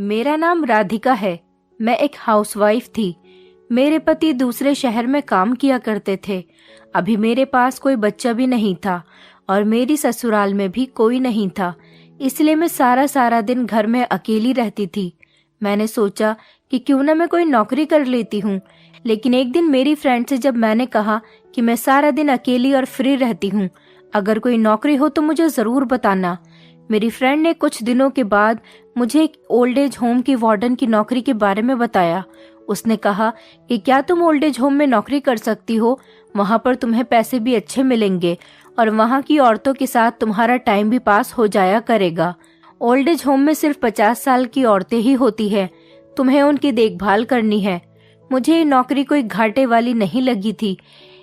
मेरा नाम राधिका है। मैं एक हाउसवाइफ थी। मेरे पति दूसरे शहर में काम किया करते थे। अभी मेरे पास कोई बच्चा भी नहीं था और मेरी ससुराल में भी कोई नहीं था, इसलिए मैं सारा सारा दिन घर में अकेली रहती थी। मैंने सोचा कि क्यों ना मैं कोई नौकरी कर लेती हूँ। लेकिन एक दिन मेरी फ्रेंड से जब मैंने कहा कि मैं सारा दिन अकेली और फ्री रहती हूँ, अगर कोई नौकरी हो तो मुझे ज़रूर बताना। मेरी फ्रेंड ने कुछ दिनों के बाद मुझे एक ओल्ड एज होम की वार्डन की नौकरी के बारे में बताया। उसने कहा कि क्या तुम ओल्ड एज होम में नौकरी कर सकती हो, वहाँ पर तुम्हें पैसे भी अच्छे मिलेंगे और वहाँ की औरतों के साथ तुम्हारा टाइम भी पास हो जाया करेगा। ओल्ड एज होम में सिर्फ 50 साल की औरतें ही होती है, तुम्हें उनकी देखभाल करनी है। मुझे ये नौकरी कोई घाटे वाली नहीं लगी थी,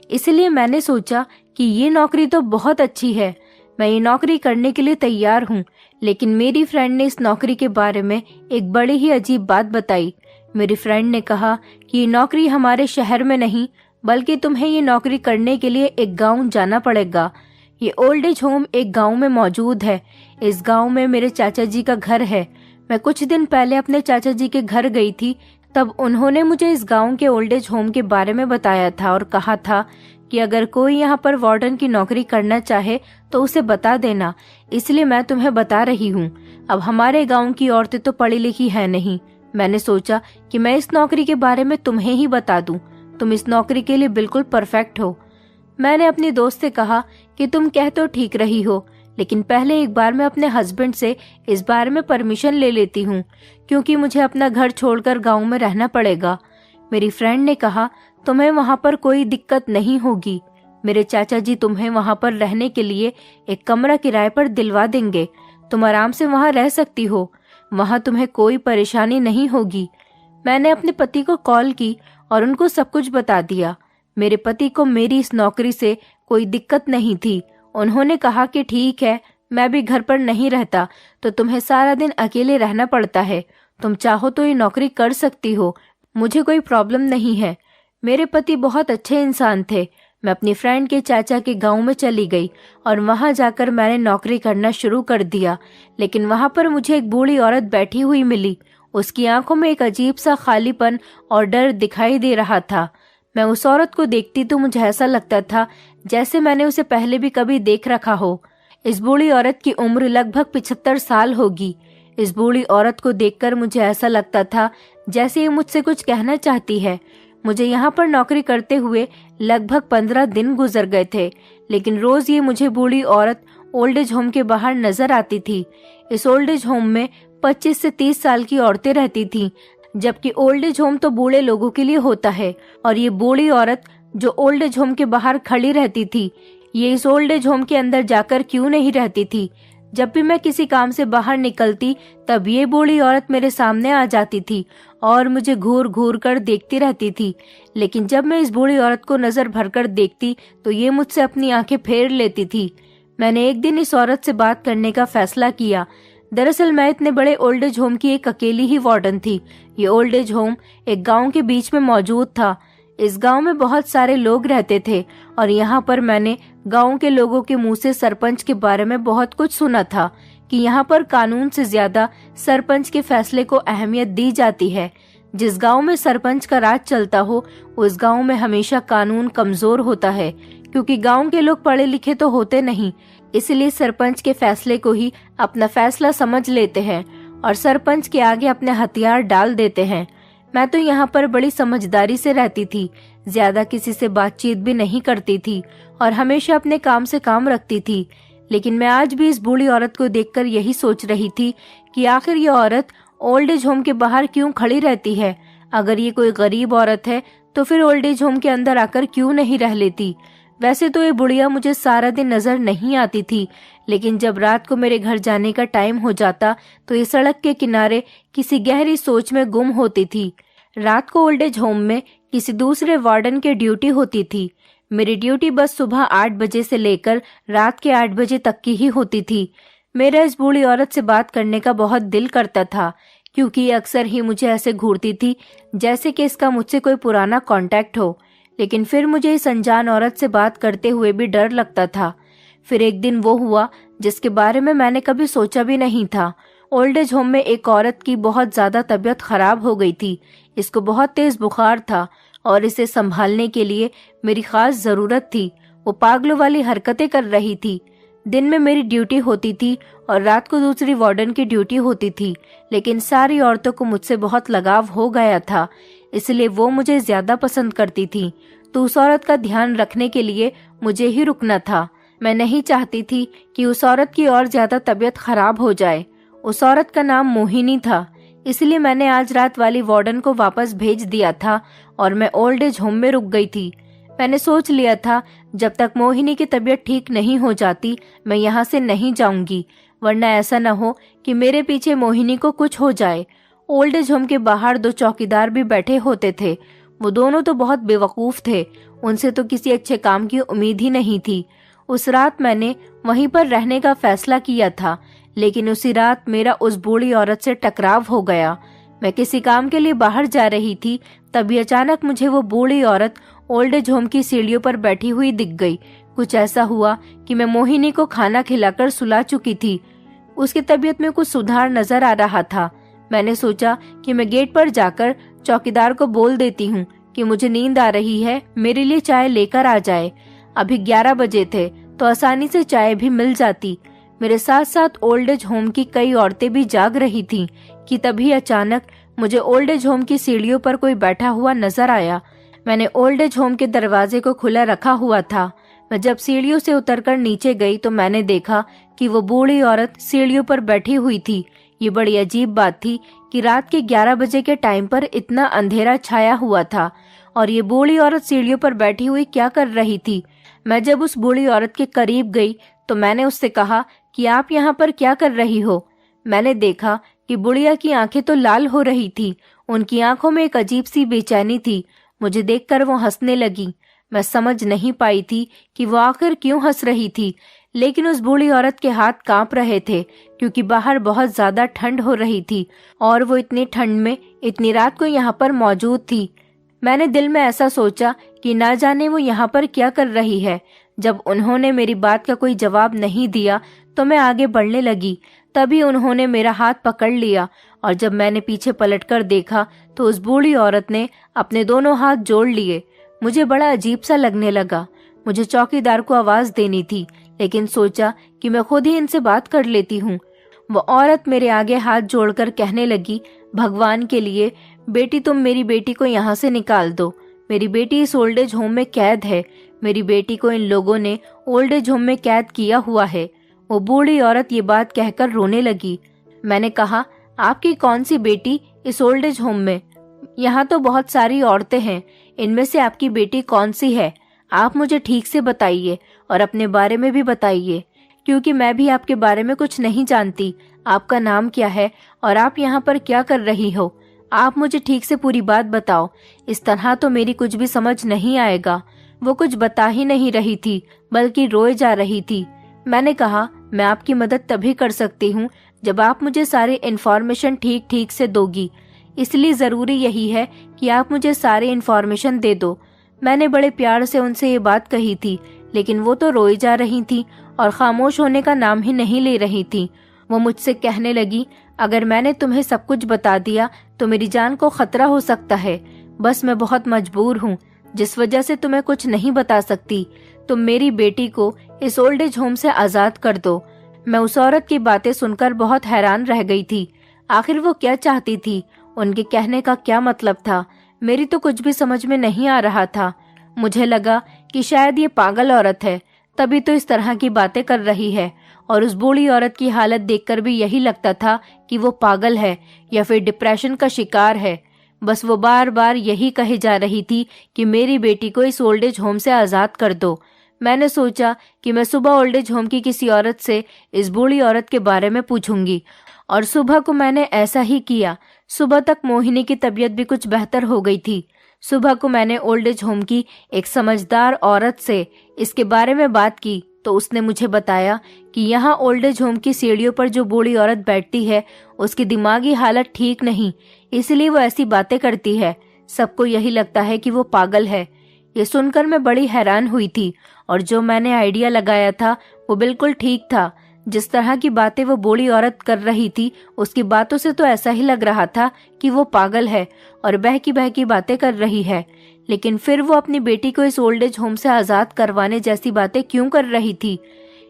इसलिए मैंने सोचा कि ये नौकरी तो बहुत अच्छी है, मैं ये नौकरी करने के लिए तैयार हूँ। लेकिन मेरी फ्रेंड ने इस नौकरी के बारे में एक बड़ी ही अजीब बात बताई। मेरी फ्रेंड ने कहा कि ये नौकरी हमारे शहर में नहीं, बल्कि तुम्हें ये नौकरी करने के लिए एक गांव जाना पड़ेगा। ये ओल्ड एज होम एक गांव में मौजूद है। इस गांव में मेरे चाचा जी का घर है। मैं कुछ दिन पहले अपने चाचा जी के घर गई थी, तब उन्होंने मुझे इस गांव के ओल्ड एज होम के बारे में बताया था और कहा था कि अगर कोई यहाँ पर वार्डन की नौकरी करना चाहे तो उसे बता देना, इसलिए मैं तुम्हें बता रही हूँ। अब हमारे गांव की औरतें तो पढ़ी लिखी है नहीं। मैंने सोचा कि मैं इस नौकरी के बारे में तुम्हें ही बता दूं, तुम इस नौकरी के लिए बिल्कुल परफेक्ट हो। मैंने अपनी दोस्त से कहा कि तुम कह तो ठीक रही हो, लेकिन पहले एक बार मैं अपने हस्बैंड से इस बारे में परमिशन ले लेती हूँ, क्योंकि मुझे अपना घर छोड़कर गांव में रहना पड़ेगा। मेरी फ्रेंड ने कहा तुम्हें वहां पर कोई दिक्कत नहीं होगी। मेरे चाचा जी तुम्हें वहां पर रहने के लिए एक कमरा किराए पर दिलवा देंगे। तुम आराम से वहां रह सकती हो, वहां तुम्हें कोई परेशानी नहीं होगी। मैंने अपने पति को कॉल की और उनको सब कुछ बता दिया। मेरे पति को मेरी इस नौकरी से कोई दिक्कत नहीं थी। उन्होंने कहा कि ठीक है, मैं भी घर पर नहीं रहता तो तुम्हें सारा दिन अकेले रहना पड़ता है, तुम चाहो तो ये नौकरी कर सकती हो, मुझे कोई प्रॉब्लम नहीं है। मेरे पति बहुत अच्छे इंसान थे। मैं अपनी फ्रेंड के चाचा के गांव में चली गई और वहां जाकर मैंने नौकरी करना शुरू कर दिया। लेकिन वहां पर मुझे एक बूढ़ी औरत बैठी हुई मिली। उसकी आंखों में एक अजीब सा खालीपन और डर दिखाई दे रहा था। मैं उस औरत को देखती तो मुझे ऐसा लगता था जैसे मैंने उसे पहले भी कभी देख रखा हो। इस बूढ़ी औरत की उम्र लगभग 75 साल होगी। इस बूढ़ी औरत को देखकर मुझे ऐसा लगता था जैसे ये मुझसे कुछ कहना चाहती है। मुझे यहाँ पर नौकरी करते हुए लगभग 15 दिन गुजर गए थे, लेकिन रोज ये मुझे बूढ़ी औरत ओल्ड एज होम के बाहर नजर आती थी। इस ओल्ड एज होम में 25 से 30 साल की औरतें रहती थीं, जबकि ओल्ड एज होम तो बूढ़े लोगों के लिए होता है। और ये बूढ़ी औरत जो ओल्ड एज होम के बाहर खड़ी रहती थी, ये इस ओल्ड एज होम के अंदर जाकर क्यों नहीं रहती थी। जब भी मैं किसी काम से बाहर निकलती तब ये बूढ़ी औरत मेरे सामने आ जाती थी और मुझे घूर घूर कर देखती रहती थी। लेकिन जब मैं इस बूढ़ी औरत को नजर भरकर देखती तो ये मुझसे अपनी आंखें फेर लेती थी। मैंने एक दिन इस औरत से बात करने का फैसला किया। दरअसल मैं इतने बड़े ओल्ड एज होम की एक अकेली ही वार्डन थी। ये ओल्ड एज होम एक गांव के बीच में मौजूद था। इस गांव में बहुत सारे लोग रहते थे और यहाँ पर मैंने गांव के लोगों के मुंह से सरपंच के बारे में बहुत कुछ सुना था कि यहाँ पर कानून से ज्यादा सरपंच के फैसले को अहमियत दी जाती है। जिस गांव में सरपंच का राज चलता हो उस गांव में हमेशा कानून कमजोर होता है, क्योंकि गांव के लोग पढ़े लिखे तो होते नहीं, इसलिए सरपंच के फैसले को ही अपना फैसला समझ लेते हैं और सरपंच के आगे अपने हथियार डाल देते हैं। मैं तो यहाँ पर बड़ी समझदारी से रहती थी, ज्यादा किसी से बातचीत भी नहीं करती थी और हमेशा अपने काम से काम रखती थी। लेकिन मैं आज भी इस बूढ़ी औरत को देखकर यही सोच रही थी कि आखिर ये औरत ओल्ड एज होम के बाहर क्यों खड़ी रहती है। अगर ये कोई गरीब औरत है तो फिर ओल्ड एज होम के अंदर आकर क्यों नहीं रह लेती। वैसे तो ये बुढ़िया मुझे सारा दिन नजर नहीं आती थी, लेकिन जब रात को मेरे घर जाने का टाइम हो जाता तो ये सड़क के किनारे किसी गहरी सोच में गुम होती थी। रात को ओल्ड एज होम में किसी दूसरे वार्डन की ड्यूटी होती थी। मेरी ड्यूटी बस सुबह 8 बजे से लेकर रात के 8 बजे तक की ही होती थी। मेरा इस बूढ़ी औरत से बात करने का बहुत दिल करता था, क्योंकि ये अक्सर ही मुझे ऐसे घूरती थी जैसे कि इसका मुझसे कोई पुराना कांटेक्ट हो। लेकिन फिर मुझे इस अनजान औरत से बात करते हुए भी डर लगता था। फिर एक दिन वो हुआ जिसके बारे में मैंने कभी सोचा भी नहीं था। ओल्ड एज होम में एक औरत की बहुत ज़्यादा तबीयत खराब हो गई थी। इसको बहुत तेज़ बुखार था और इसे संभालने के लिए मेरी खास ज़रूरत थी। वो पागलों वाली हरकतें कर रही थी। दिन में मेरी ड्यूटी होती थी और रात को दूसरी वार्डन की ड्यूटी होती थी, लेकिन सारी औरतों को मुझसे बहुत लगाव हो गया था, इसलिए वो मुझे ज़्यादा पसंद करती थी। तो उस औरत का ध्यान रखने के लिए मुझे ही रुकना था। मैं नहीं चाहती थी कि उस औरत की और ज़्यादा तबीयत खराब हो जाए। उस औरत का नाम मोहिनी था, इसलिए मैंने आज रात वाली वार्डन को वापस भेज दिया था और मैं ओल्ड एज होम में रुक गई थी। मैंने सोच लिया था जब तक मोहिनी की तबीयत ठीक नहीं हो जाती मैं यहाँ से नहीं जाऊंगी, वरना ऐसा न हो कि मेरे पीछे मोहिनी को कुछ हो जाए। ओल्ड एज होम के बाहर 2 चौकीदार भी बैठे होते थे। वो दोनों तो बहुत बेवकूफ़ थे, उनसे तो किसी अच्छे काम की उम्मीद ही नहीं थी। उस रात मैंने वहीं पर रहने का फैसला किया था, लेकिन उसी रात मेरा उस बूढ़ी औरत से टकराव हो गया। मैं किसी काम के लिए बाहर जा रही थी, तभी अचानक मुझे वो बूढ़ी औरत ओल्ड एज होम की सीढ़ियों पर बैठी हुई दिख गई। कुछ ऐसा हुआ कि मैं मोहिनी को खाना खिलाकर सुला चुकी थी। उसकी तबीयत में कुछ सुधार नजर आ रहा था। मैंने सोचा कि मैं गेट पर जाकर चौकीदार को बोल देती हूँ कि मुझे नींद आ रही है, मेरे लिए चाय लेकर आ जाए। अभी 11 बजे थे तो आसानी से चाय भी मिल जाती। मेरे साथ साथ ओल्ड एज होम की कई औरतें भी जाग रही थीं कि तभी अचानक मुझे ओल्ड एज होम की सीढ़ियों पर कोई बैठा हुआ नजर आया। मैंने ओल्ड एज होम के दरवाजे को खुला रखा हुआ था। मैं जब सीढ़ियों से उतरकर नीचे गई तो मैंने देखा कि वो बूढ़ी औरत सीढ़ियों पर बैठी हुई थी। ये बड़ी अजीब बात थी कि रात के 11 बजे के टाइम पर इतना अंधेरा छाया हुआ था और ये बूढ़ी औरत सीढ़ियों पर बैठी हुई क्या कर रही थी। मैं जब उस बूढ़ी औरत के करीब गई तो मैंने उससे कहा कि आप यहाँ पर क्या कर रही हो। मैंने देखा कि बुढ़िया की आंखें तो लाल हो रही थी, उनकी आंखों में एक अजीब सी बेचैनी थी। मुझे देखकर वो हंसने लगी। मैं समझ नहीं पाई थी कि वो आखिर क्यों हंस रही थी, लेकिन उस बूढ़ी औरत के हाथ कांप रहे थे क्योंकि बाहर बहुत ज्यादा ठंड हो रही थी और वो इतनी ठंड में इतनी रात को यहाँ पर मौजूद थी। मैंने दिल में ऐसा सोचा कि ना जाने वो यहाँ पर क्या कर रही है। जब उन्होंने मेरी बात का कोई जवाब नहीं दिया तो मैं आगे बढ़ने लगी। तभी उन्होंने मेरा हाथ पकड़ लिया और जब मैंने पीछे पलटकर देखा तो उस बूढ़ी औरत ने अपने दोनों हाथ जोड़ लिए। मुझे बड़ा अजीब सा लगने लगा। मुझे चौकीदार को आवाज देनी थी, लेकिन सोचा कि मैं खुद ही इनसे बात कर लेती हूँ। वो औरत मेरे आगे हाथ जोड़कर कहने लगी, भगवान के लिए बेटी, तुम मेरी बेटी को यहाँ से निकाल दो। मेरी बेटी इस ओल्ड एज होम में कैद है। मेरी बेटी को इन लोगों ने ओल्ड एज होम में कैद किया हुआ है। वो बूढ़ी औरत ये बात कहकर रोने लगी। मैंने कहा, आपकी कौन सी बेटी इस ओल्ड एज होम में? यहाँ तो बहुत सारी औरतें हैं, इनमें से आपकी बेटी कौन सी है? आप मुझे ठीक से बताइए और अपने बारे में भी बताइए, क्योंकि मैं भी आपके बारे में कुछ नहीं जानती। आपका नाम क्या है और आप यहाँ पर क्या कर रही हो? आप मुझे ठीक से पूरी बात बताओ। इस तरह तो मेरी कुछ भी समझ नहीं आएगा। वो कुछ बता ही नहीं रही थी, बल्कि रोए जा रही थी। मैंने कहा, मैं आपकी मदद तभी कर सकती हूँ जब आप मुझे सारी इन्फॉर्मेशन ठीक ठीक से दोगी, इसलिए ज़रूरी यही है कि आप मुझे सारी इन्फॉर्मेशन दे दो। मैंने बड़े प्यार से उनसे ये बात कही थी, लेकिन वो तो रोई जा रही थी और खामोश होने का नाम ही नहीं ले रही थी। वो मुझसे कहने लगी, अगर मैंने तुम्हें सब कुछ बता दिया तो मेरी जान को खतरा हो सकता है। बस मैं बहुत मजबूर हूँ, जिस वजह से तुम्हें कुछ नहीं बता सकती। तुम मेरी बेटी को इस ओल्ड एज होम से आज़ाद कर दो। मैं उस औरत की बातें सुनकर बहुत हैरान रह गई थी। आखिर वो क्या चाहती थी? उनके कहने का क्या मतलब था? मेरी तो कुछ भी समझ में नहीं आ रहा था। मुझे लगा कि शायद ये पागल औरत है, तभी तो इस तरह की बातें कर रही है। और उस बूढ़ी औरत की हालत देखकर भी यही लगता था कि वो पागल है या फिर डिप्रेशन का शिकार है। बस वो बार बार यही कहे जा रही थी कि मेरी बेटी को इस ओल्ड एज होम से आज़ाद कर दो। मैंने सोचा कि मैं सुबह ओल्ड एज होम की किसी औरत से इस बूढ़ी औरत के बारे में पूछूंगी, और सुबह को मैंने ऐसा ही किया। सुबह तक मोहिनी की तबीयत भी कुछ बेहतर हो गई थी। सुबह को मैंने ओल्ड एज होम की एक समझदार औरत से इसके बारे में बात की तो उसने मुझे बताया कि यहाँ ओल्ड एज होम की सीढ़ियों पर जो बूढ़ी औरत बैठती है उसकी दिमागी हालत ठीक नहीं, इसलिए वो ऐसी बातें करती है। सबको यही लगता है कि वो पागल है। ये सुनकर मैं बड़ी हैरान हुई थी और जो मैंने आइडिया लगाया था वो बिल्कुल ठीक था। जिस तरह की बातें वो बूढ़ी औरत कर रही थी, उसकी बातों से तो ऐसा ही लग रहा था कि वो पागल है और बहकी बहकी बातें कर रही है। लेकिन फिर वो अपनी बेटी को इस ओल्ड एज होम से आज़ाद करवाने जैसी बातें क्यों कर रही थी?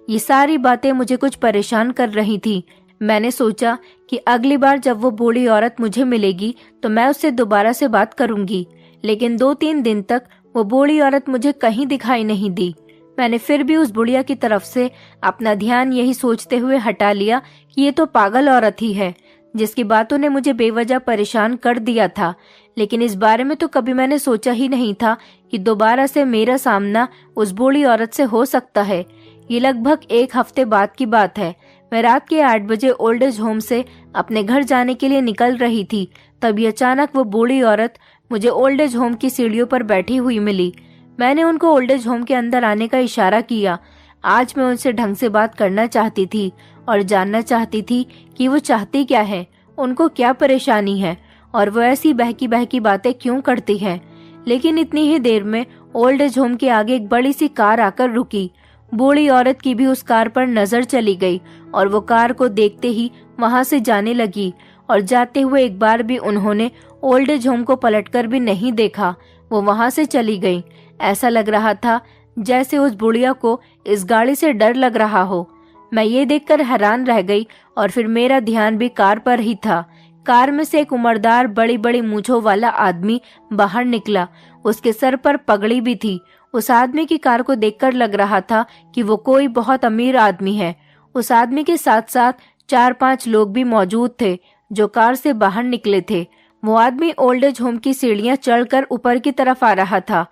ये सारी बातें मुझे कुछ परेशान कर रही थी। मैंने सोचा कि अगली बार जब वो बूढ़ी औरत मुझे मिलेगी तो मैं उससे दोबारा से बात करूंगी। लेकिन 2-3 दिन तक वो बूढ़ी औरत मुझे कहीं दिखाई नहीं दी। मैंने फिर भी उस बुढ़िया की तरफ से अपना ध्यान यही सोचते हुए हटा लिया कि ये तो पागल औरत ही है, जिसकी बातों ने मुझे बेवजह परेशान कर दिया था। लेकिन इस बारे में तो कभी मैंने सोचा ही नहीं था कि दोबारा से मेरा सामना उस बूढ़ी औरत से हो सकता है। ये लगभग 1 हफ्ते बाद की बात है। मैं रात के 8 बजे ओल्ड एज होम से अपने घर जाने के लिए निकल रही थी। तभी अचानक वो बूढ़ी औरत मुझे ओल्ड एज होम की सीढ़ियों पर बैठी हुई मिली। मैंने उनको ओल्ड एज होम के अंदर आने का इशारा किया। आज मैं उनसे ढंग से बात करना चाहती थी और जानना चाहती थी कि वो चाहती क्या है, उनको क्या परेशानी है और वो ऐसी बहकी बहकी बातें क्यों करती है। लेकिन इतनी ही देर में ओल्ड एज होम के आगे एक बड़ी सी कार आकर रुकी। बूढ़ी औरत की भी उस कार पर नजर चली गई और वो कार को देखते ही वहां से जाने लगी और जाते हुए एक बार भी उन्होंने ओल्ड एज होम को पलटकर भी नहीं देखा। वो वहां से चली गई। ऐसा लग रहा था जैसे उस बुढ़िया को इस गाड़ी से डर लग रहा हो। मैं ये देखकर हैरान रह गई और फिर मेरा ध्यान भी कार पर ही था। कार में से एक उम्रदार बड़ी बड़ी मूंछों वाला आदमी बाहर निकला। उसके सर पर पगड़ी भी थी। उस आदमी की कार को देखकर लग रहा था कि वो कोई बहुत अमीर आदमी है। उस आदमी के साथ साथ 4-5 लोग भी मौजूद थे जो कार से बाहर निकले थे। वो आदमी ओल्ड एज होम की सीढ़ियां चढ़कर ऊपर की तरफ आ रहा था।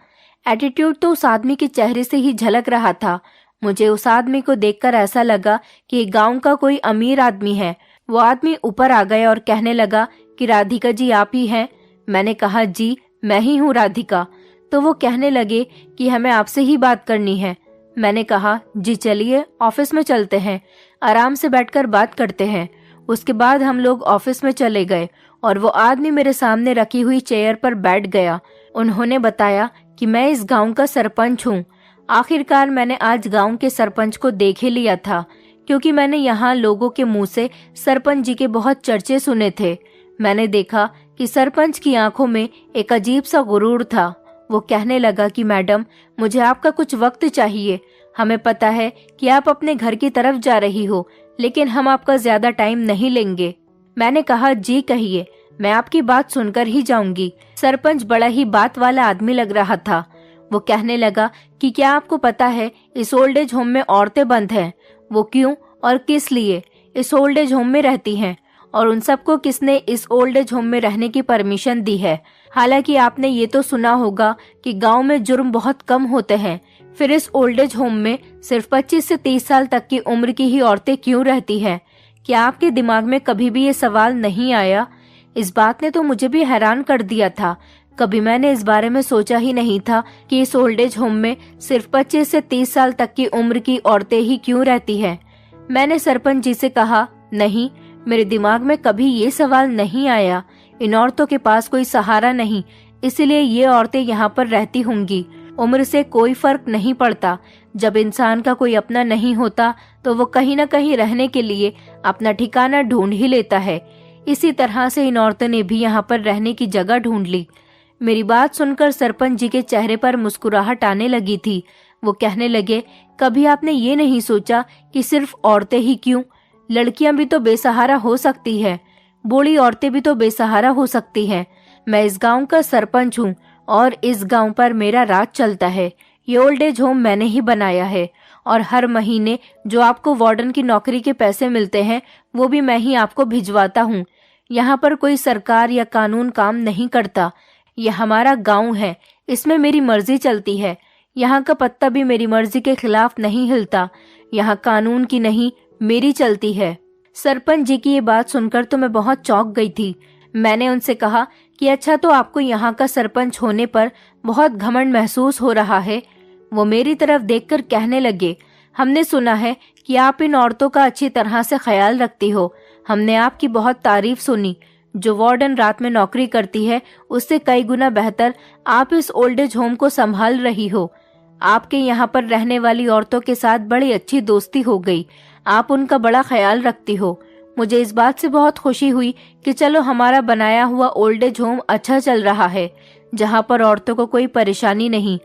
एटीट्यूड तो उस आदमी के चेहरे से ही झलक रहा था। मुझे उस आदमी को देखकर ऐसा लगा कि गांव का कोई अमीर आदमी है। वो आदमी ऊपर आ गया और कहने लगा कि राधिका जी आप ही हैं? मैंने कहा जी मैं ही हूँ राधिका। तो वो कहने लगे कि हमें आपसे ही बात करनी है। मैंने कहा जी चलिए ऑफिस में चलते हैं, आराम से बैठकर बात करते हैं। उसके बाद हम लोग ऑफिस में चले गए और वो आदमी मेरे सामने रखी हुई चेयर पर बैठ गया। उन्होंने बताया कि मैं इस गांव का सरपंच हूँ। आखिरकार मैंने आज गांव के सरपंच को देख ही लिया था, क्योंकि मैंने यहाँ लोगों के मुंह से सरपंच जी के बहुत चर्चे सुने थे। मैंने देखा कि सरपंच की आंखों में एक अजीब सा गुरूर था। वो कहने लगा कि मैडम मुझे आपका कुछ वक्त चाहिए। हमें पता है कि आप अपने घर की तरफ जा रही हो, लेकिन हम आपका ज्यादा टाइम नहीं लेंगे। मैंने कहा जी कहिए, मैं आपकी बात सुनकर ही जाऊंगी। सरपंच बड़ा ही बात वाला आदमी लग रहा था। वो कहने लगा कि क्या आपको पता है इस ओल्ड एज होम में औरतें बंद हैं? वो क्यों और किस लिए इस ओल्ड एज होम में रहती हैं और उन सबको किसने इस ओल्ड एज होम में रहने की परमिशन दी है? हालांकि आपने ये तो सुना होगा कि गांव में जुर्म बहुत कम होते हैं, फिर इस ओल्ड एज होम में सिर्फ 25 से 30 साल तक की उम्र की ही औरतें क्यों रहती हैं? क्या आपके दिमाग में कभी भी ये सवाल नहीं आया? इस बात ने तो मुझे भी हैरान कर दिया था। कभी मैंने इस बारे में सोचा ही नहीं था कि इस ओल्ड एज होम में सिर्फ 25 से 30 साल तक की उम्र की औरतें ही क्यों रहती हैं। मैंने सरपंच जी से कहा नहीं, मेरे दिमाग में कभी ये सवाल नहीं आया। इन औरतों के पास कोई सहारा नहीं, इसलिए ये औरतें यहाँ पर रहती होंगी। उम्र से कोई फर्क नहीं पड़ता। जब इंसान का कोई अपना नहीं होता तो वो कहीं न कहीं रहने के लिए अपना ठिकाना ढूंढ ही लेता है। इसी तरह से इन औरतों ने भी यहाँ पर रहने की जगह ढूंढ ली। मेरी बात सुनकर सरपंच जी के चेहरे पर मुस्कुराहट आने लगी थी। वो कहने लगे, कभी आपने ये नहीं सोचा कि सिर्फ औरतें ही क्यों, लड़कियां भी तो बेसहारा हो सकती है, बूढ़ी औरतें भी तो बेसहारा हो सकती हैं। मैं इस गांव का सरपंच हूँ और इस गांव पर मेरा राज चलता है। ये ओल्ड एज होम मैंने ही बनाया है और हर महीने जो आपको वार्डन की नौकरी के पैसे मिलते हैं वो भी मैं ही आपको भिजवाता हूँ। यहाँ पर कोई सरकार या कानून काम नहीं करता। यह हमारा गांव है, इसमें मेरी मर्जी चलती है। यहाँ का पत्ता भी मेरी मर्जी के खिलाफ नहीं हिलता। यहाँ कानून की नहीं मेरी चलती है। सरपंच जी की ये बात सुनकर तो मैं बहुत चौंक गई थी। मैंने उनसे कहा कि अच्छा, तो आपको यहाँ का सरपंच होने पर बहुत घमंड महसूस हो रहा है? वो मेरी तरफ देखकर कहने लगे, हमने सुना है कि आप इन औरतों का अच्छी तरह से ख्याल रखती हो। हमने आपकी बहुत तारीफ सुनी। जो वार्डन रात में नौकरी करती है उससे कई गुना बेहतर आप इस ओल्ड एज होम को संभाल रही हो। आपके यहाँ पर रहने वाली औरतों के साथ बड़ी अच्छी दोस्ती हो गई। आप उनका बड़ा ख्याल रखती हो। मुझे इस बात से बहुत खुशी हुई कि चलो हमारा बनाया हुआ ओल्ड एज होम अच्छा चल रहा है, जहाँ पर औरतों को कोई परेशानी नहीं।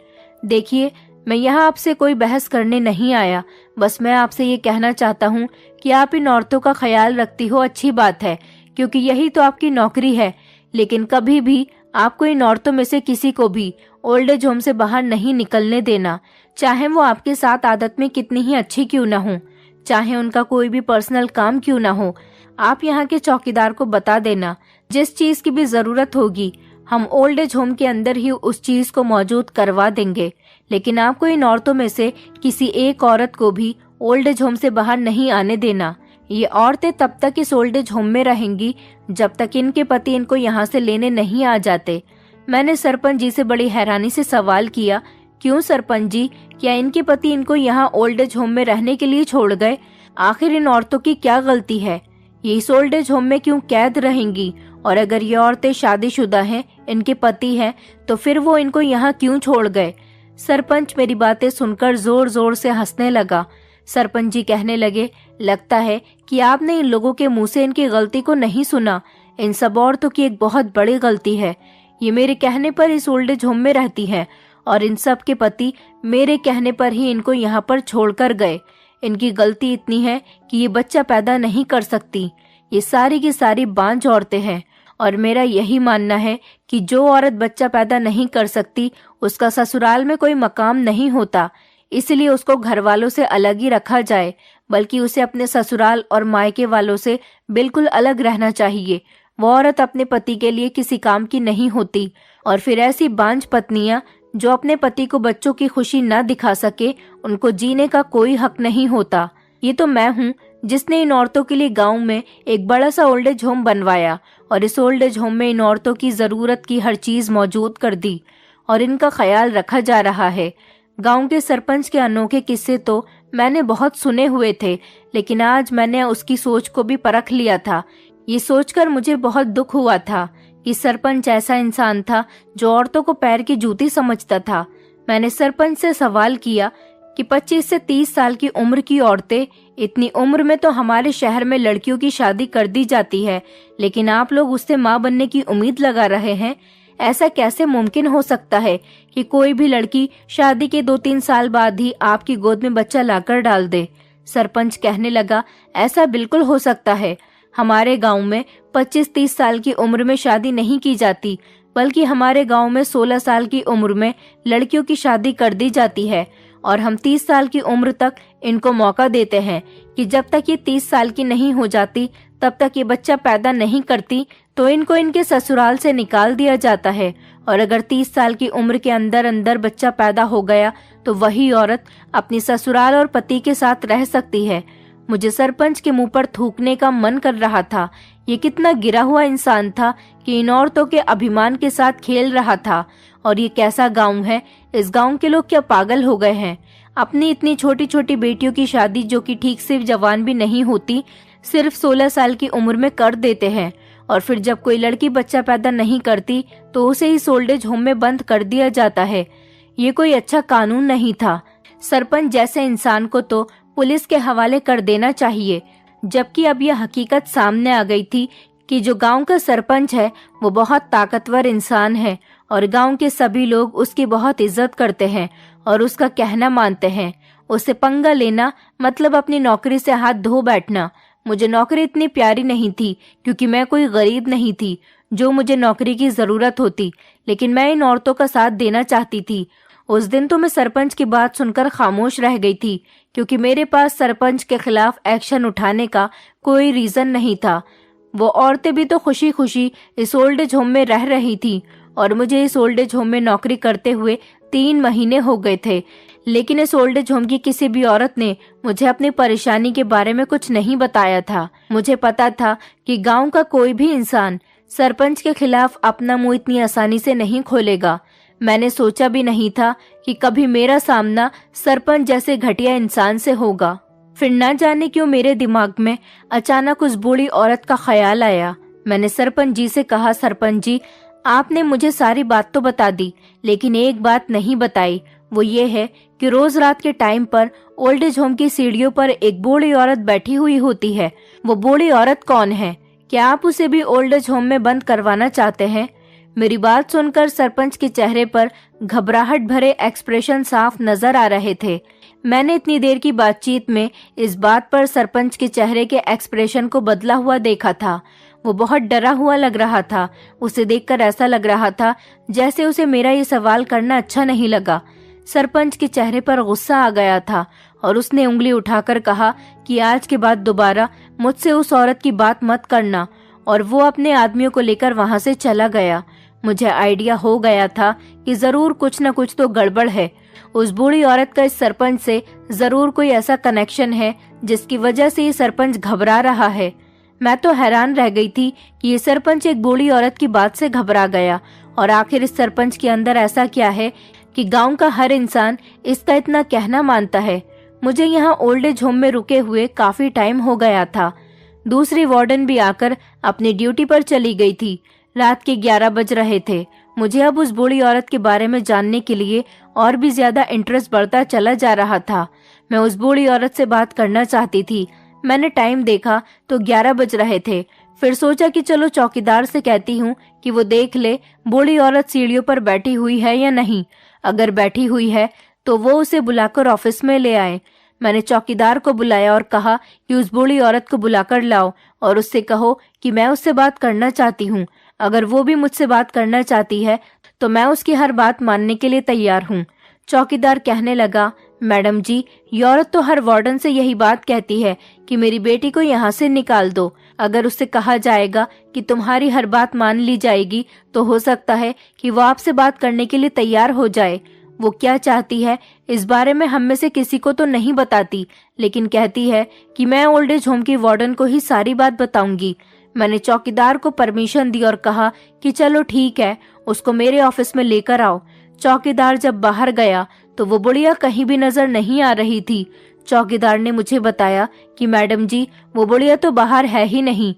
देखिए, मैं यहाँ आपसे कोई बहस करने नहीं आया, बस मैं आपसे ये कहना चाहता हूँ कि आप इन औरतों का ख्याल रखती हो, अच्छी बात है, क्योंकि यही तो आपकी नौकरी है। लेकिन कभी भी आपको इन औरतों में से किसी को भी ओल्ड एज होम से बाहर नहीं निकलने देना, चाहे वो आपके साथ आदत में कितनी ही अच्छी क्यों ना हो, चाहे उनका कोई भी पर्सनल काम क्यों ना हो। आप यहाँ के चौकीदार को बता देना, जिस चीज की भी जरूरत होगी हम ओल्ड एज होम के अंदर ही उस चीज को मौजूद करवा देंगे। लेकिन आपको इन औरतों में से किसी एक औरत को भी ओल्ड एज होम से बाहर नहीं आने देना। ये औरतें तब तक इस ओल्ड एज होम में रहेंगी जब तक इनके पति इनको यहाँ से लेने नहीं आ जाते। मैंने सरपंच जी से बड़ी हैरानी से सवाल किया, क्यों सरपंच जी, क्या इनके पति इनको यहाँ ओल्ड एज होम में रहने के लिए छोड़ गए? आखिर इन औरतों की क्या गलती है? ये इस ओल्ड एज होम में क्यों कैद रहेंगी? और अगर ये औरतें शादीशुदा हैं, इनके पति हैं, तो फिर वो इनको यहाँ क्यों छोड़ गए? सरपंच मेरी बातें सुनकर जोर जोर से हंसने लगा। सरपंच जी कहने लगे, लगता है कि आपने इन लोगों के मुंह से इनकी गलती को नहीं सुना। इन सब औरतों की एक बहुत बड़ी गलती है। ये मेरे कहने पर इस ओल्ड एज होम में रहती हैं और इन सब के पति मेरे कहने पर ही इनको यहाँ पर छोड़कर गए। इनकी गलती इतनी है कि ये बच्चा पैदा नहीं कर सकती। ये सारी की सारी बांझ औरतें हैं और मेरा यही मानना है कि जो औरत बच्चा पैदा नहीं कर सकती उसका ससुराल में कोई मकाम नहीं होता। इसलिए उसको घर वालों से अलग ही रखा जाए, बल्कि उसे अपने ससुराल और मायके वालों से बिल्कुल अलग रहना चाहिए। वो औरत अपने पति के लिए किसी काम की नहीं होती। और फिर ऐसी बांझ पत्नियां जो अपने पति को बच्चों की खुशी न दिखा सके, उनको जीने का कोई हक नहीं होता। ये तो मैं हूँ जिसने इन औरतों के लिए गांव में एक बड़ा सा ओल्ड एज होम बनवाया और इस ओल्ड एज होम में इन औरतों की जरूरत की हर चीज मौजूद कर दी और इनका ख्याल रखा जा रहा है। गांव के सरपंच के अनोखे किस्से तो मैंने बहुत सुने हुए थे, लेकिन आज मैंने उसकी सोच को भी परख लिया था। ये सोचकर मुझे बहुत दुख हुआ था कि सरपंच ऐसा इंसान था जो औरतों को पैर की जूती समझता था। मैंने सरपंच से सवाल किया कि 25 से 30 साल की उम्र की औरतें, इतनी उम्र में तो हमारे शहर में लड़कियों की शादी कर दी जाती है, लेकिन आप लोग उससे माँ बनने की उम्मीद लगा रहे हैं। ऐसा कैसे मुमकिन हो सकता है कि कोई भी लड़की शादी के 2-3 साल बाद ही आपकी गोद में बच्चा लाकर डाल दे? सरपंच कहने लगा, ऐसा बिल्कुल हो सकता है। हमारे गांव में 25-30 साल की उम्र में शादी नहीं की जाती, बल्कि हमारे गांव में 16 साल की उम्र में लड़कियों की शादी कर दी जाती है और हम 30 साल की उम्र तक इनको मौका देते हैं कि जब तक ये 30 साल की नहीं हो जाती तब तक ये बच्चा पैदा नहीं करती तो इनको इनके ससुराल से निकाल दिया जाता है। और अगर 30 साल की उम्र के अंदर अंदर बच्चा पैदा हो गया तो वही औरत अपनी ससुराल और पति के साथ रह सकती है। मुझे सरपंच के मुंह पर थूकने का मन कर रहा था। ये कितना गिरा हुआ इंसान था कि इन औरतों के अभिमान के साथ खेल रहा था। और ये कैसा गांव है? इस गांव के लोग क्या पागल हो गए हैं? अपनी इतनी छोटी छोटी बेटियों की शादी, जो कि ठीक से जवान भी नहीं होती, सिर्फ 16 साल की उम्र में कर देते हैं। और फिर जब कोई लड़की बच्चा पैदा नहीं करती तो उसे ही ओल्ड एज होम में बंद कर दिया जाता है। ये कोई अच्छा कानून नहीं था। सरपंच जैसे इंसान को तो पुलिस के हवाले कर देना चाहिए। जबकि अब यह हकीकत सामने आ गई थी कि जो गांव का सरपंच है वो बहुत ताकतवर इंसान है और गांव के सभी लोग उसकी बहुत इज्जत करते हैं और उसका कहना मानते हैं। उससे पंगा लेना मतलब अपनी नौकरी से हाथ धो बैठना। मुझे नौकरी इतनी प्यारी नहीं थी क्योंकि मैं कोई गरीब नहीं थी जो मुझे नौकरी की जरूरत होती, लेकिन मैं इन औरतों का साथ देना चाहती थी। उस दिन तो मैं सरपंच की बात सुनकर खामोश रह गई थी, क्योंकि मेरे पास सरपंच के खिलाफ एक्शन उठाने का कोई रीजन नहीं था। वो औरतें भी तो खुशी खुशी इस ओल्ड एज होम में रह रही थी और मुझे इस ओल्ड एज होम में नौकरी करते हुए 3 महीने हो गए थे। लेकिन इस ओल्ड एज होम की किसी भी औरत ने मुझे अपनी परेशानी के बारे में कुछ नहीं बताया था। मुझे पता था कि गांव का कोई भी इंसान सरपंच के खिलाफ अपना मुंह इतनी आसानी से नहीं खोलेगा। मैंने सोचा भी नहीं था कि कभी मेरा सामना सरपंच जैसे घटिया इंसान से होगा। फिर न जाने क्यों मेरे दिमाग में अचानक उस बूढ़ी औरत का ख्याल आया। मैंने सरपंच जी से कहा, सरपंच जी, आपने मुझे सारी बात तो बता दी, लेकिन एक बात नहीं बताई, वो ये है कि रोज रात के टाइम पर ओल्ड एज होम की सीढ़ियों पर एक बूढ़ी औरत बैठी हुई होती है। वो बूढ़ी औरत कौन है? क्या आप उसे भी ओल्ड एज होम में बंद करवाना चाहते हैं? मेरी बात सुनकर सरपंच के चेहरे पर घबराहट भरे एक्सप्रेशन साफ नजर आ रहे थे। मैंने इतनी देर की बातचीत में इस बात पर सरपंच के चेहरे के एक्सप्रेशन को बदला हुआ देखा था। वो बहुत डरा हुआ लग रहा था। उसे देखकर ऐसा लग रहा था जैसे उसे मेरा ये सवाल करना अच्छा नहीं लगा। सरपंच के चेहरे पर गुस्सा आ गया था और उसने उंगली उठाकर कहा कि आज के बाद दोबारा मुझसे उस औरत की बात मत करना, और वो अपने आदमियों को लेकर वहां से चला गया। मुझे आइडिया हो गया था कि जरूर कुछ न कुछ तो गड़बड़ है। उस बूढ़ी औरत का इस सरपंच से जरूर कोई ऐसा कनेक्शन है जिसकी वजह से ये सरपंच घबरा रहा है। मैं तो हैरान रह गई थी कि ये सरपंच एक बूढ़ी औरत की बात से घबरा गया, और आखिर इस सरपंच के अंदर ऐसा क्या है कि गांव का हर इंसान इसका इतना कहना मानता है। मुझे यहाँ ओल्ड एज होम में रुके हुए काफी टाइम हो गया था। दूसरी वार्डन भी आकर अपनी ड्यूटी पर चली गई थी। रात के 11 बज रहे थे। मुझे अब उस बूढ़ी औरत के बारे में जानने के लिए और भी ज्यादा इंटरेस्ट बढ़ता चला जा रहा था। मैं उस बूढ़ी औरत से बात करना चाहती थी। मैंने टाइम देखा तो 11 बज रहे थे। फिर सोचा कि चलो चौकीदार से कहती हूँ कि वो देख ले बूढ़ी औरत सीढ़ियों पर बैठी हुई है या नहीं। अगर बैठी हुई है तो वो उसे बुलाकर ऑफिस में ले आए। मैंने चौकीदार को बुलाया और कहा कि उस बूढ़ी औरत को बुलाकर लाओ और उससे कहो कि मैं उससे बात करना चाहती हूँ। अगर वो भी मुझसे बात करना चाहती है तो मैं उसकी हर बात मानने के लिए तैयार हूँ। चौकीदार कहने लगा, मैडम जी, ये औरत तो हर वार्डन से यही बात कहती है कि मेरी बेटी को यहाँ से निकाल दो। अगर उससे कहा जाएगा कि तुम्हारी हर बात मान ली जाएगी तो हो सकता है कि वो आपसे बात करने के लिए तैयार हो जाए। वो क्या चाहती है इस बारे में हम में से किसी को तो नहीं बताती, लेकिन कहती है कि मैं ओल्ड एज होम की वार्डन को ही सारी बात बताऊंगी। मैंने चौकीदार को परमिशन दी और कहा कि चलो ठीक है, उसको मेरे ऑफिस में लेकर आओ। चौकीदार जब बाहर गया तो वो बुढ़िया कहीं भी नजर नहीं आ रही थी। चौकीदार ने मुझे बताया कि मैडम जी, वो बुढ़िया तो बाहर है ही नहीं।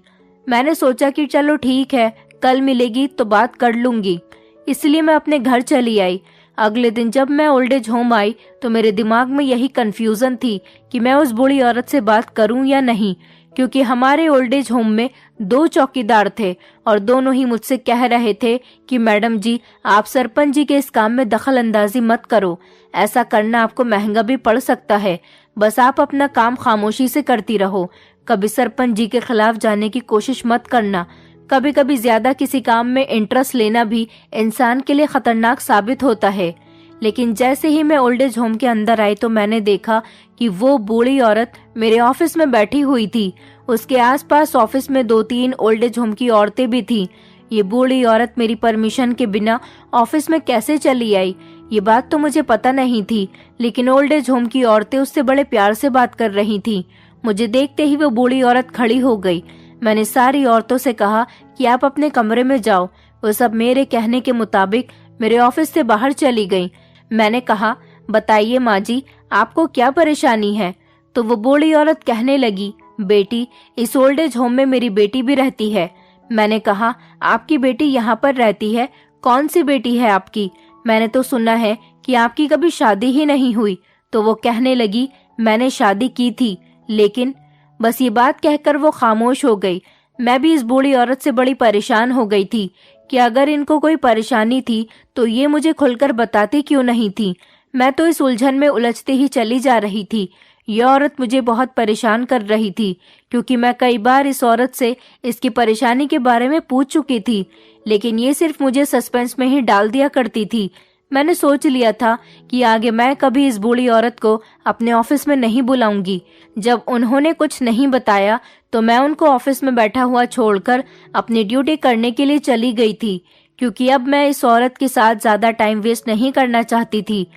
मैंने सोचा कि चलो ठीक है, कल मिलेगी तो बात कर लूंगी, इसलिए मैं अपने घर चली आई। अगले दिन जब मैं ओल्ड एज होम आई तो मेरे दिमाग में यही कंफ्यूजन थी कि मैं उस बूढ़ी औरत से बात करूं या नहीं, क्योंकि हमारे ओल्ड एज होम में 2 चौकीदार थे और दोनों ही मुझसे कह रहे थे कि मैडम जी, आप सरपंच जी के इस काम में दखल अंदाजी मत करो। ऐसा करना आपको महंगा भी पड़ सकता है। बस आप अपना काम खामोशी से करती रहो। कभी सरपंच जी के खिलाफ जाने की कोशिश मत करना। कभी कभी ज्यादा किसी काम में इंटरेस्ट लेना भी इंसान के लिए खतरनाक साबित होता है। लेकिन जैसे ही मैं ओल्ड एज होम के अंदर आई तो मैंने देखा कि वो बूढ़ी औरत मेरे ऑफिस में बैठी हुई थी। उसके आसपास ऑफिस में 2-3 ओल्ड एज होम की औरतें भी थीं। ये बूढ़ी औरत मेरी परमिशन के बिना ऑफिस में कैसे चली आई, ये बात तो मुझे पता नहीं थी, लेकिन ओल्ड एज होम की औरतें उससे बड़े प्यार से बात कर रही थीं। मुझे देखते ही वो बूढ़ी औरत खड़ी हो गई। मैंने सारी औरतों से कहा कि आप अपने कमरे में जाओ। वो सब मेरे कहने के मुताबिक मेरे ऑफिस से बाहर चली गईं। मैंने कहा, बताइए माँ जी, आपको क्या परेशानी है? तो वो बूढ़ी औरत कहने लगी, बेटी, इस ओल्ड एज होम में मेरी बेटी भी रहती है। मैंने कहा, आपकी बेटी यहाँ पर रहती है? कौन सी बेटी है आपकी? मैंने तो सुना है कि आपकी कभी शादी ही नहीं हुई। तो वो कहने लगी, मैंने शादी की थी, लेकिन बस ये बात कहकर वो खामोश हो गई। मैं भी इस बूढ़ी औरत से बड़ी परेशान हो गई थी कि अगर इनको कोई परेशानी थी तो ये मुझे खुलकर बताती क्यों नहीं थी। मैं तो इस उलझन में उलझते ही चली जा रही थी। यह औरत मुझे बहुत परेशान कर रही थी, क्योंकि मैं कई बार इस औरत से इसकी परेशानी के बारे में पूछ चुकी थी, लेकिन ये सिर्फ मुझे सस्पेंस में ही डाल दिया करती थी। मैंने सोच लिया था कि आगे मैं कभी इस बूढ़ी औरत को अपने ऑफिस में नहीं बुलाऊंगी। जब उन्होंने कुछ नहीं बताया तो मैं उनको ऑफिस में बैठा हुआ छोड़कर अपनी ड्यूटी करने के लिए चली गई थी, क्योंकि अब मैं इस औरत के साथ ज्यादा टाइम वेस्ट नहीं करना चाहती थी।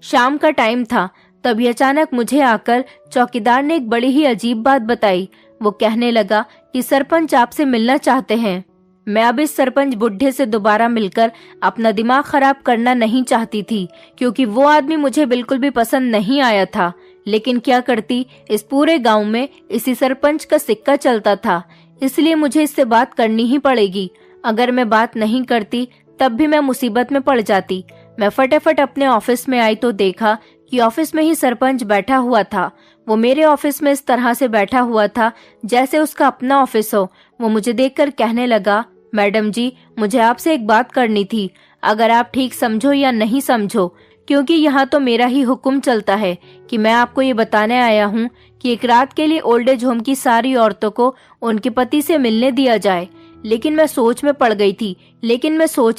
शाम का टाइम था, तभी अचानक मुझे आकर चौकीदार ने एक बड़ी ही अजीब बात बताई। वो कहने लगा कि सरपंच आपसे मिलना चाहते हैं। मैं अब इस सरपंच बुढ़े से दोबारा मिलकर अपना दिमाग खराब करना नहीं चाहती थी, क्योंकि वो आदमी मुझे बिल्कुल भी पसंद नहीं आया था। लेकिन क्या करती, इस पूरे गांव में इसी सरपंच का सिक्का चलता था, इसलिए मुझे इससे बात करनी ही पड़ेगी। अगर मैं बात नहीं करती तब भी मैं मुसीबत में पड़ जाती। मैं फटाफट अपने ऑफिस में आई तो देखा कि ऑफिस में ही सरपंच बैठा हुआ था। वो मेरे ऑफिस में इस तरह से बैठा हुआ था जैसे उसका अपना ऑफिस हो। वो मुझे देखकर कहने लगा, मैडम जी, मुझे आपसे एक बात करनी थी, अगर आप ठीक समझो या नहीं समझो, क्योंकि यहाँ तो मेरा ही हुक्म चलता है कि मैं आपको ये बताने आया हूँ कि एक रात के लिए ओल्ड एज होम की सारी औरतों को उनके पति से मिलने दिया जाए। लेकिन मैं सोच में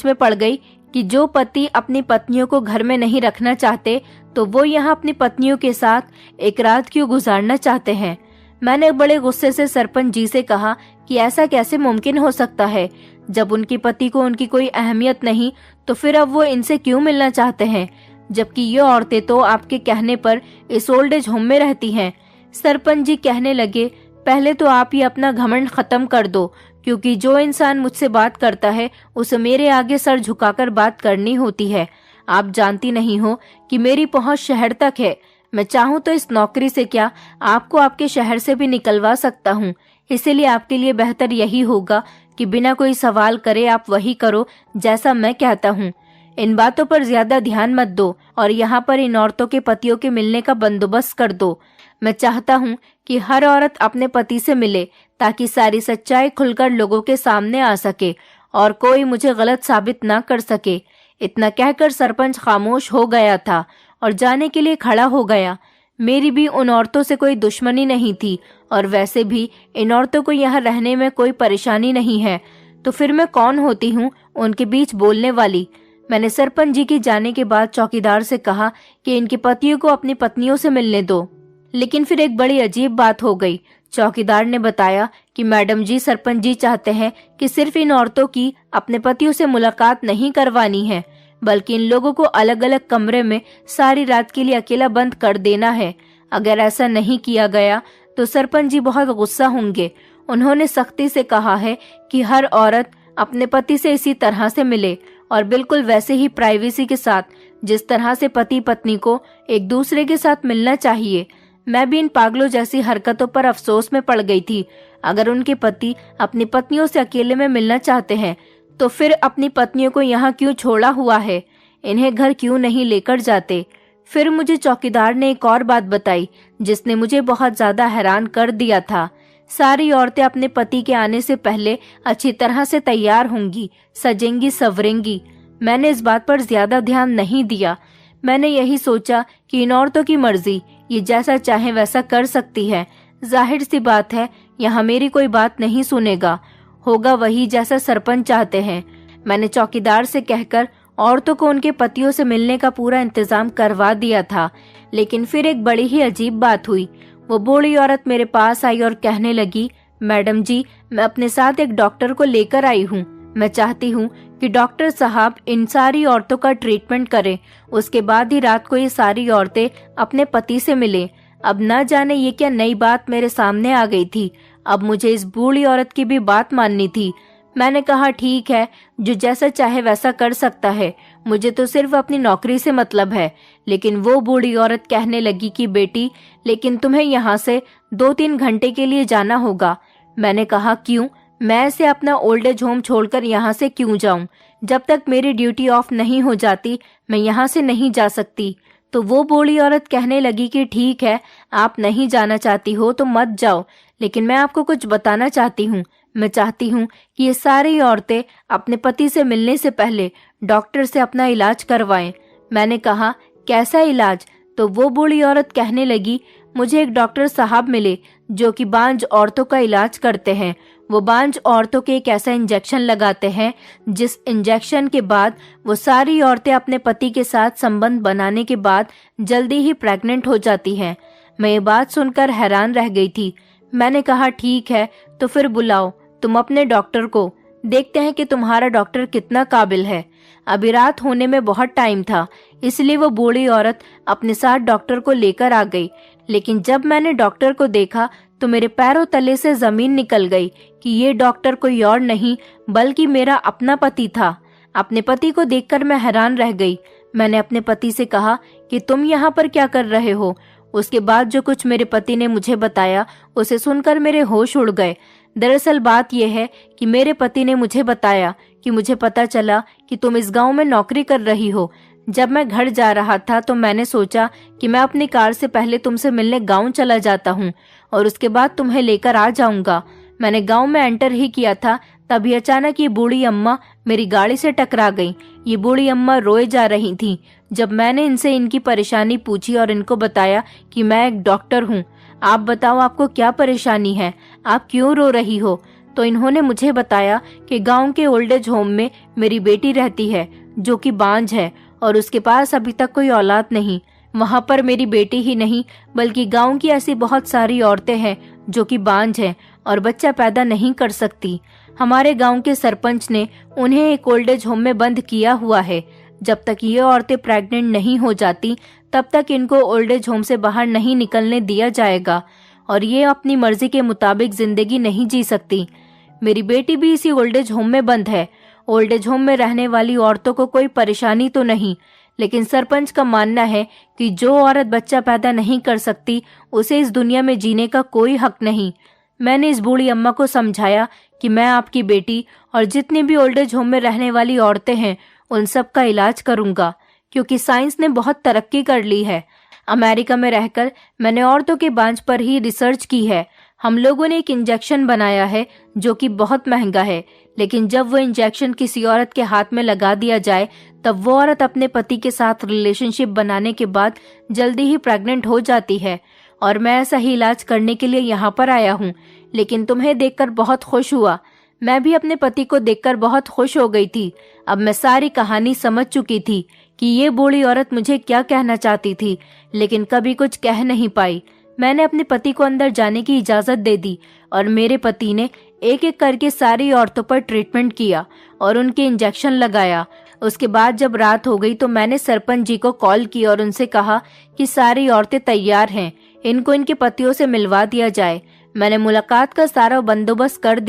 पड़ गई कि जो पति अपनी पत्नियों को घर में नहीं रखना चाहते तो वो यहाँ अपनी पत्नियों के साथ एक रात क्यों गुजारना चाहते हैं। मैंने बड़े गुस्से से सरपंच जी से कहा कि ऐसा कैसे मुमकिन हो सकता है, जब उनके पति को उनकी कोई अहमियत नहीं तो फिर अब वो इनसे क्यों मिलना चाहते हैं, जबकि ये औरतें तो आपके कहने पर इस ओल्ड एज होम में रहती हैं। सरपंच जी कहने लगे, पहले तो आप ये अपना घमंड खत्म कर दो, क्योंकि जो इंसान मुझसे बात करता है उसे मेरे आगे सर झुकाकर बात करनी होती है। आप जानती नहीं हो कि मेरी पहुंच शहर तक है। मैं चाहूँ तो इस नौकरी से क्या आपको आपके शहर से भी निकलवा सकता हूँ। इसीलिए आपके लिए बेहतर यही होगा कि बिना कोई सवाल करे आप वही करो जैसा मैं कहता हूँ। इन बातों पर ज्यादा ध्यान मत दो और यहाँ पर इन औरतों के पतियों के मिलने का बंदोबस्त कर दो। मैं चाहता हूँ कि हर औरत अपने पति से मिले ताकि सारी सच्चाई खुलकर लोगों के सामने आ सके और कोई मुझे गलत साबित ना कर सके। इतना कहकर सरपंच खामोश हो गया था और जाने के लिए खड़ा हो गया। मेरी भी उन औरतों से कोई दुश्मनी नहीं थी और वैसे भी इन औरतों को यहाँ रहने में कोई परेशानी नहीं है, तो फिर मैं कौन होती हूँ उनके बीच बोलने वाली। मैंने सरपंच जी के जाने के बाद चौकीदार से कहा कि इनके पतियों को अपनी पत्नियों से मिलने दो। लेकिन फिर एक बड़ी अजीब बात हो गई। चौकीदार ने बताया कि मैडम जी, सरपंच जी चाहते हैं कि सिर्फ इन औरतों की अपने पतियों से मुलाकात नहीं करवानी है, बल्कि इन लोगों को अलग अलग कमरे में सारी रात के लिए अकेला बंद कर देना है। अगर ऐसा नहीं किया गया तो सरपंच जी बहुत गुस्सा होंगे। उन्होंने सख्ती से कहा है कि हर औरत अपने पति से इसी तरह से मिले और बिल्कुल वैसे ही प्राइवेसी के साथ जिस तरह से पति पत्नी को एक दूसरे के साथ मिलना चाहिए। मैं भी इन पागलों जैसी हरकतों पर अफसोस में पड़ गई थी। अगर उनके पति अपनी पत्नियों से अकेले में मिलना चाहते हैं तो फिर अपनी पत्नियों को यहाँ क्यों छोड़ा हुआ है, इन्हें घर क्यों नहीं लेकर जाते। फिर मुझे चौकीदार ने एक और बात बताई जिसने मुझे बहुत ज्यादा हैरान कर दिया था। सारी औरतें अपने पति के आने से पहले अच्छी तरह से तैयार होंगी, सजेंगी, संवरेंगी। मैंने इस बात पर ज्यादा ध्यान नहीं दिया। मैंने यही सोचा कि इन औरतों की मर्जी, ये जैसा चाहे वैसा कर सकती है। जाहिर सी बात है यहाँ मेरी कोई बात नहीं सुनेगा, होगा वही जैसा सरपंच चाहते हैं। मैंने चौकीदार से कहकर औरतों को उनके पतियों से मिलने का पूरा इंतजाम करवा दिया था। लेकिन फिर एक बड़ी ही अजीब बात हुई। वो बूढ़ी औरत मेरे पास आई और कहने लगी, मैडम जी, मैं अपने साथ एक डॉक्टर को लेकर आई हूँ। मैं चाहती हूँ कि डॉक्टर साहब इन सारी औरतों का ट्रीटमेंट करें, उसके बाद ही रात को ये सारी औरतें अपने पति से मिलें। अब न जाने ये क्या नई बात मेरे सामने आ गई थी। अब मुझे इस बूढ़ी औरत की भी बात माननी थी। मैंने कहा, ठीक है, जो जैसा चाहे वैसा कर सकता है, मुझे तो सिर्फ अपनी नौकरी से मतलब है। लेकिन वो बूढ़ी औरत कहने लगी कि बेटी, लेकिन तुम्हें यहाँ से 2-3 घंटे के लिए जाना होगा। मैंने कहा, क्यों? मैं ऐसे अपना ओल्ड एज होम छोड़कर यहाँ से क्यों जाऊं? जब तक मेरी ड्यूटी ऑफ नहीं हो जाती मैं यहाँ से नहीं जा सकती। तो वो बूढ़ी औरत कहने लगी कि ठीक है, आप नहीं जाना चाहती हो तो मत जाओ, लेकिन मैं आपको कुछ बताना चाहती हूँ। मैं चाहती हूँ कि ये सारी औरतें अपने पति से मिलने से पहले डॉक्टर से अपना इलाज करवाएं। मैंने कहा, कैसा इलाज? तो वो बूढ़ी औरत कहने लगी, मुझे एक डॉक्टर साहब मिले जो कि बांझ औरतों का इलाज करते हैं। वो बांझ औरतों के एक ऐसा इंजेक्शन लगाते हैं जिस इंजेक्शन के बाद वो सारी औरतें अपने पति के साथ संबंध बनाने के बाद जल्दी ही प्रेग्नेंट हो जाती हैं। मैं ये बात सुनकर हैरान रह गई थी। मैंने कहा, ठीक है, तो फिर बुलाओ तुम अपने डॉक्टर को, देखते हैं कि तुम्हारा डॉक्टर कितना काबिल है। अभी रात होने में बहुत टाइम था, इसलिए वो बूढ़ी औरत अपने साथ डॉक्टर को लेकर आ गई। लेकिन जब मैंने डॉक्टर को देखा तो मेरे पैरों तले से जमीन निकल गई कि ये डॉक्टर कोई और नहीं बल्कि मेरा अपना पति था। अपने पति को देखकर मैं हैरान रह गई। मैंने अपने पति से कहा कि तुम यहाँ पर क्या कर रहे हो? उसके बाद जो कुछ मेरे पति ने मुझे बताया उसे सुनकर मेरे होश उड़ गए। दरअसल बात यह है कि मेरे पति ने मुझे बताया कि मुझे पता चला कि तुम इस गांव में नौकरी कर रही हो, जब मैं घर जा रहा था तो मैंने सोचा कि मैं अपनी कार से पहले तुमसे मिलने गांव चला जाता हूं और उसके बाद तुम्हें लेकर आ जाऊंगा। मैंने गांव में एंटर ही किया था, तभी अचानक ये बूढ़ी अम्मा मेरी गाड़ी से टकरा गई। ये बूढ़ी अम्मा रोए जा रही थी। जब मैंने इनसे इनकी परेशानी पूछी और इनको बताया कि मैं एक डॉक्टर हूँ, आप बताओ आपको क्या परेशानी है, आप क्यों रो रही हो, तो इन्होंने मुझे बताया कि गांव के ओल्ड एज होम में मेरी बेटी रहती है जो कि बांझ है और उसके पास अभी तक कोई औलाद नहीं। वहां पर मेरी बेटी ही नहीं बल्कि गांव की ऐसी बहुत सारी औरतें हैं जो कि बांझ हैं और बच्चा पैदा नहीं कर सकती। हमारे गांव के सरपंच ने उन्हें एक ओल्ड एज होम में बंद किया हुआ है। जब तक ये औरतें प्रेग्नेंट नहीं हो जाती तब तक इनको ओल्ड एज होम से बाहर नहीं निकलने दिया जाएगा और ये अपनी मर्जी के मुताबिक जिंदगी नहीं जी सकती। मेरी बेटी भी इसी ओल्ड एज होम में बंद है। ओल्ड एज होम में रहने वाली औरतों को कोई परेशानी तो नहीं, लेकिन सरपंच का मानना है कि जो औरत बच्चा पैदा नहीं कर सकती उसे इस दुनिया में जीने का कोई हक नहीं। मैंने इस बूढ़ी अम्मा को समझाया कि मैं आपकी बेटी और जितनी भी ओल्ड एज होम में रहने वाली औरतें हैं उन सब का इलाज करूंगा, क्योंकि साइंस ने बहुत तरक्की कर ली है। अमेरिका में रहकर मैंने औरतों के बांझ पर ही रिसर्च की है। हम लोगों ने एक इंजेक्शन बनाया है जो कि बहुत महंगा है, लेकिन जब वो इंजेक्शन किसी औरत के हाथ में लगा दिया जाए तब वो औरत अपने पति के साथ रिलेशनशिप बनाने के बाद जल्दी ही प्रेग्नेंट हो जाती है। और मैं ऐसा ही इलाज करने के लिए यहाँ पर आया हूँ। लेकिन तुम्हें देखकर बहुत खुश हुआ। मैं भी अपने पति को देखकर बहुत खुश हो गई थी। अब मैं सारी कहानी समझ चुकी थी कि ये बूढ़ी औरत मुझे क्या कहना चाहती थी, लेकिन कभी कुछ कह नहीं पाई। मैंने अपने पति को अंदर जाने की इजाजत दे दी और मेरे पति ने एक एक करके सारी औरतों पर ट्रीटमेंट किया और उनके इंजेक्शन लगाया। उसके बाद जब रात हो गई तो मैंने सरपंच जी को कॉल किया और उनसे कहा कि सारी औरतें तैयार हैं, इनको इनके पतियों से मिलवा दिया जाए। मैंने मुलाकात का सारा बंदोबस्त कर दिया।